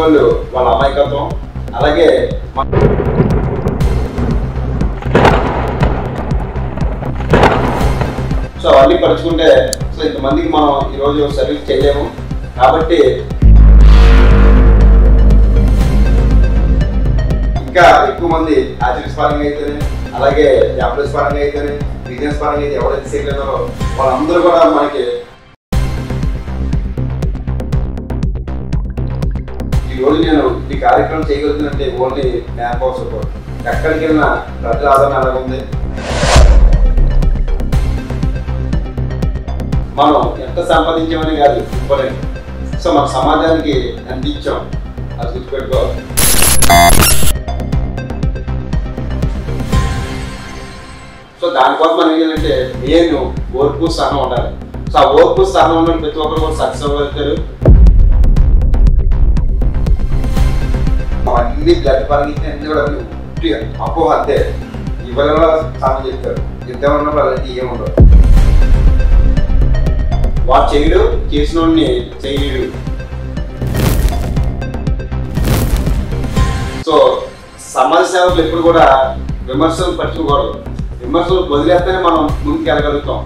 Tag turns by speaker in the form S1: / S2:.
S1: వాళ్ళు వాళ్ళ అమాయకత్వం, అలాగే సో అవన్నీ పరుచుకుంటే సో ఇంతమందికి మనం ఈరోజు సర్వీస్ చేయలేము. కాబట్టి ఇంకా ఎక్కువ మంది ఆర్టిస్ట్ పరంగా అయితేనే, అలాగే ఎంప్లాయీస్ పరంగా అయితేనే, బిజినెస్ పరంగా అయితే ఎవరైతే చేయలేదో వాళ్ళందరూ కూడా మనకి ఈరోజు నేను ఈ కార్యక్రమం చేయగలుగుతున్నట్టే ఓన్లీ మ్యాన్ పవర్ సపోర్ట్. ఎక్కడికి వెళ్ళినా ప్రజల ఆదరణ అలాగే ఉంది. మనం ఎంత సంపాదించామని కాదు ఇంపార్టెంట్, సో మన సమాజానికి ఎంత ఇచ్చాం అది గుర్తుపెట్టుకోవాలి. సో దానికోసం మనం ఏం చేయాలంటే మెయిన్ ఓర్పు సహనం ఉండాలి. సో ఆ ఓర్పు సహనం ఉన్న ప్రతి ఒక్కరు కూడా సక్సెస్ అవ్వగలుగుతారు. అన్ని బ్లడ్ పరంగా అన్ని కూడా అపోహ అంతే. ఇవ్వడంలో సామెత చెప్తారు, యుద్ధం ఉన్నప్పుడు అలాంటి ఏముండవు. వాడు చేయడు, చేసిన వాడిని చేయడు. సో సమాజ సేవకులు ఎప్పుడు కూడా విమర్శలు పట్టుకోకూడదు. విమర్శలు వదిలేస్తేనే మనం ముందుకు వెళ్ళగలుగుతాం.